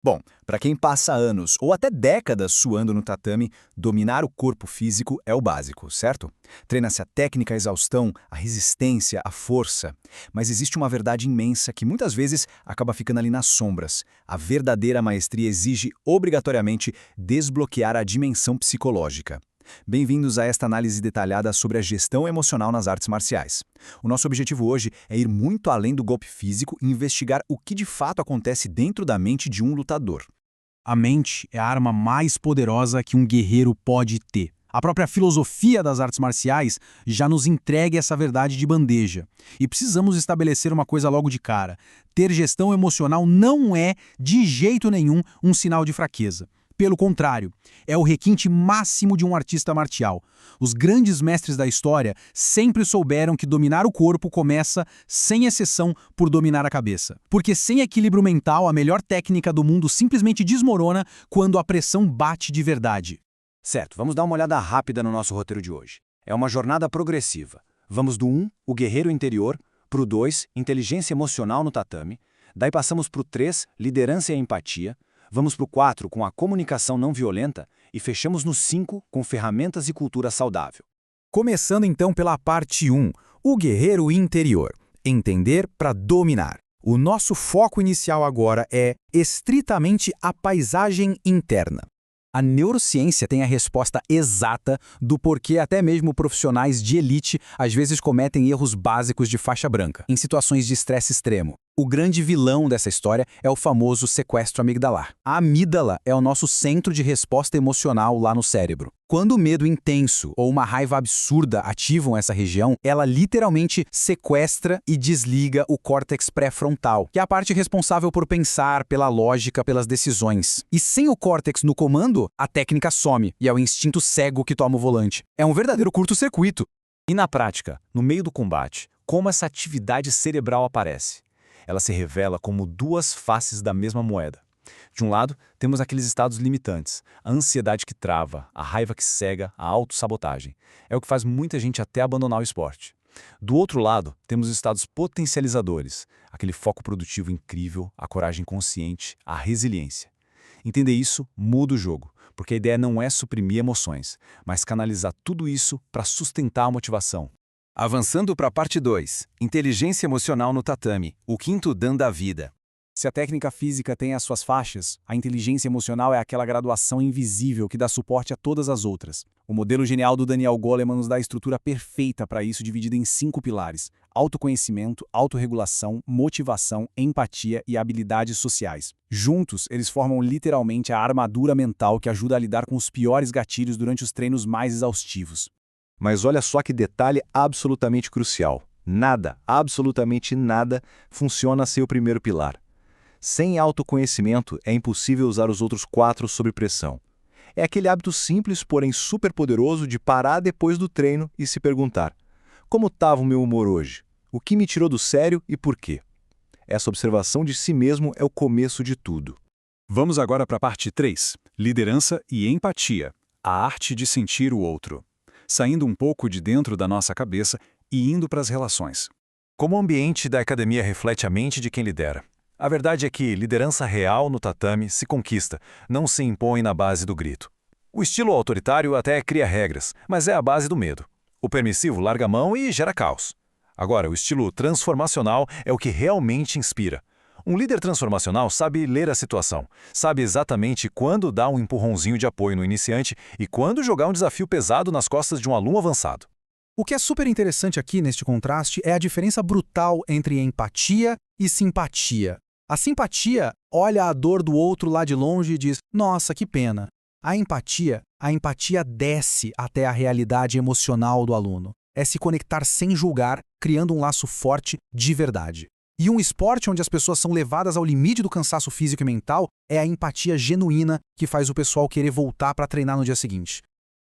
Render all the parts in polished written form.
Bom, para quem passa anos ou até décadas suando no tatame, dominar o corpo físico é o básico, certo? Treina-se a técnica, a exaustão, a resistência, a força. Mas existe uma verdade imensa que muitas vezes acaba ficando ali nas sombras. A verdadeira maestria exige, obrigatoriamente, desbloquear a dimensão psicológica. Bem-vindos a esta análise detalhada sobre a gestão emocional nas artes marciais. O nosso objetivo hoje é ir muito além do golpe físico e investigar o que de fato acontece dentro da mente de um lutador. A mente é a arma mais poderosa que um guerreiro pode ter. A própria filosofia das artes marciais já nos entrega essa verdade de bandeja. E precisamos estabelecer uma coisa logo de cara. Ter gestão emocional não é, de jeito nenhum, um sinal de fraqueza. Pelo contrário, é o requinte máximo de um artista marcial. Os grandes mestres da história sempre souberam que dominar o corpo começa, sem exceção, por dominar a cabeça. Porque sem equilíbrio mental, a melhor técnica do mundo simplesmente desmorona quando a pressão bate de verdade. Certo, vamos dar uma olhada rápida no nosso roteiro de hoje. É uma jornada progressiva. Vamos do 1, o guerreiro interior, para o 2, inteligência emocional no tatame. Daí passamos para o 3, liderança e empatia. Vamos para o 4 com a comunicação não violenta e fechamos no 5 com ferramentas e cultura saudável. Começando então pela parte 1, o guerreiro interior. Entender para dominar. O nosso foco inicial agora é estritamente a paisagem interna. A neurociência tem a resposta exata do porquê até mesmo profissionais de elite às vezes cometem erros básicos de faixa branca, em situações de estresse extremo. O grande vilão dessa história é o famoso sequestro amigdalar. A amígdala é o nosso centro de resposta emocional lá no cérebro. Quando o medo intenso ou uma raiva absurda ativam essa região, ela literalmente sequestra e desliga o córtex pré-frontal, que é a parte responsável por pensar, pela lógica, pelas decisões. E sem o córtex no comando, a técnica some e é o instinto cego que toma o volante. É um verdadeiro curto-circuito. E na prática, no meio do combate, como essa atividade cerebral aparece? Ela se revela como duas faces da mesma moeda. De um lado, temos aqueles estados limitantes, a ansiedade que trava, a raiva que cega, a autossabotagem. É o que faz muita gente até abandonar o esporte. Do outro lado, temos os estados potencializadores, aquele foco produtivo incrível, a coragem consciente, a resiliência. Entender isso muda o jogo, porque a ideia não é suprimir emoções, mas canalizar tudo isso para sustentar a motivação. Avançando para a parte 2, inteligência emocional no tatame, o quinto dan da vida. Se a técnica física tem as suas faixas, a inteligência emocional é aquela graduação invisível que dá suporte a todas as outras. O modelo genial do Daniel Goleman nos dá a estrutura perfeita para isso, dividida em 5 pilares: autoconhecimento, autorregulação, motivação, empatia e habilidades sociais. Juntos, eles formam literalmente a armadura mental que ajuda a lidar com os piores gatilhos durante os treinos mais exaustivos. Mas olha só que detalhe absolutamente crucial. Nada, absolutamente nada, funciona sem o primeiro pilar. Sem autoconhecimento, é impossível usar os outros 4 sob pressão. É aquele hábito simples, porém superpoderoso de parar depois do treino e se perguntar: como estava o meu humor hoje? O que me tirou do sério e por quê? Essa observação de si mesmo é o começo de tudo. Vamos agora para a parte 3, liderança e empatia, a arte de sentir o outro. Saindo um pouco de dentro da nossa cabeça e indo para as relações. Como o ambiente da academia reflete a mente de quem lidera? A verdade é que liderança real no tatame se conquista, não se impõe na base do grito. O estilo autoritário até cria regras, mas é a base do medo. O permissivo larga a mão e gera caos. Agora, o estilo transformacional é o que realmente inspira. Um líder transformacional sabe ler a situação, sabe exatamente quando dar um empurrãozinho de apoio no iniciante e quando jogar um desafio pesado nas costas de um aluno avançado. O que é super interessante aqui neste contraste é a diferença brutal entre empatia e simpatia. A simpatia olha a dor do outro lá de longe e diz: nossa, que pena. A empatia desce até a realidade emocional do aluno. É se conectar sem julgar, criando um laço forte de verdade. E um esporte onde as pessoas são levadas ao limite do cansaço físico e mental é a empatia genuína que faz o pessoal querer voltar para treinar no dia seguinte.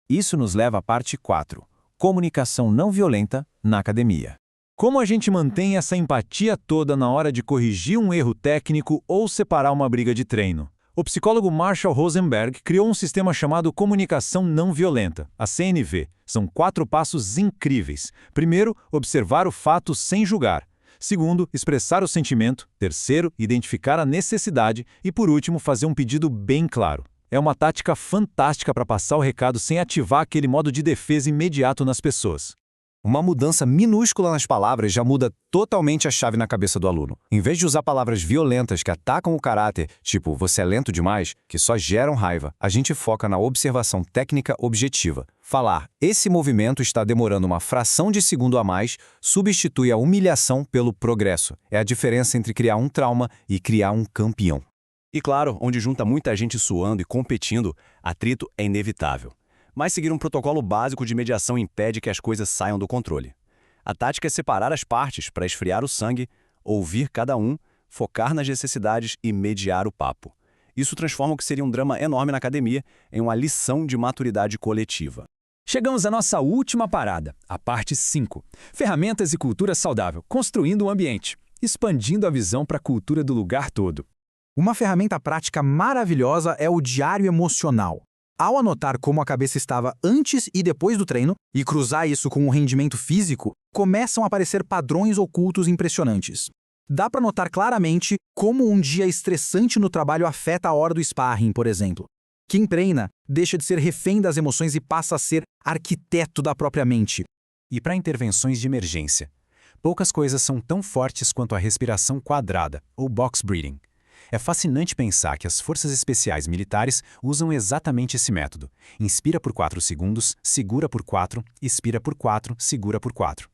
Isso nos leva à parte 4, comunicação não violenta na academia. Como a gente mantém essa empatia toda na hora de corrigir um erro técnico ou separar uma briga de treino? O psicólogo Marshall Rosenberg criou um sistema chamado comunicação não violenta, a CNV. São 4 passos incríveis. Primeiro, observar o fato sem julgar. Segundo, expressar o sentimento. Terceiro, identificar a necessidade. E por último, fazer um pedido bem claro. É uma tática fantástica para passar o recado sem ativar aquele modo de defesa imediato nas pessoas. Uma mudança minúscula nas palavras já muda totalmente a chave na cabeça do aluno. Em vez de usar palavras violentas que atacam o caráter, tipo você é lento demais, que só geram raiva, a gente foca na observação técnica objetiva. Falar esse movimento está demorando uma fração de segundo a mais substitui a humilhação pelo progresso. É a diferença entre criar um trauma e criar um campeão. E claro, onde junta muita gente suando e competindo, atrito é inevitável. Mas seguir um protocolo básico de mediação impede que as coisas saiam do controle. A tática é separar as partes para esfriar o sangue, ouvir cada um, focar nas necessidades e mediar o papo. Isso transforma o que seria um drama enorme na academia em uma lição de maturidade coletiva. Chegamos à nossa última parada, a parte 5. Ferramentas e cultura saudável, construindo um ambiente, expandindo a visão para a cultura do lugar todo. Uma ferramenta prática maravilhosa é o diário emocional. Ao anotar como a cabeça estava antes e depois do treino e cruzar isso com o rendimento físico, começam a aparecer padrões ocultos impressionantes. Dá para notar claramente como um dia estressante no trabalho afeta a hora do sparring, por exemplo. Quem treina deixa de ser refém das emoções e passa a ser arquiteto da própria mente. E para intervenções de emergência, poucas coisas são tão fortes quanto a respiração quadrada, ou box breathing. É fascinante pensar que as forças especiais militares usam exatamente esse método. Inspira por 4 segundos, segura por 4, expira por 4, segura por 4.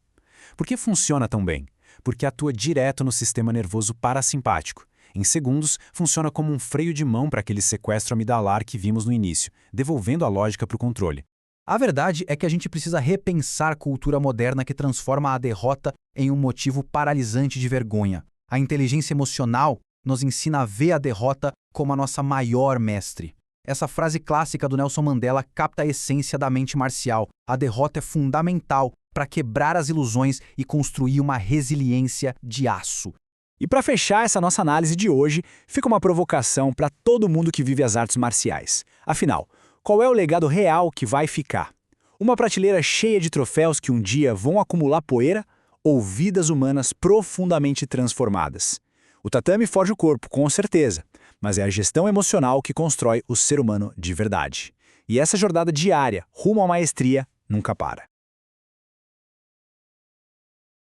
Por que funciona tão bem? Porque atua direto no sistema nervoso parasimpático. Em segundos, funciona como um freio de mão para aquele sequestro amidalar que vimos no início, devolvendo a lógica para o controle. A verdade é que a gente precisa repensar a cultura moderna que transforma a derrota em um motivo paralisante de vergonha. A inteligência emocional nos ensina a ver a derrota como a nossa maior mestre. Essa frase clássica do Nelson Mandela capta a essência da mente marcial. A derrota é fundamental para quebrar as ilusões e construir uma resiliência de aço. E para fechar essa nossa análise de hoje, fica uma provocação para todo mundo que vive as artes marciais. Afinal, qual é o legado real que vai ficar? Uma prateleira cheia de troféus que um dia vão acumular poeira ou vidas humanas profundamente transformadas? O tatame forja o corpo, com certeza, mas é a gestão emocional que constrói o ser humano de verdade. E essa jornada diária, rumo à maestria, nunca para.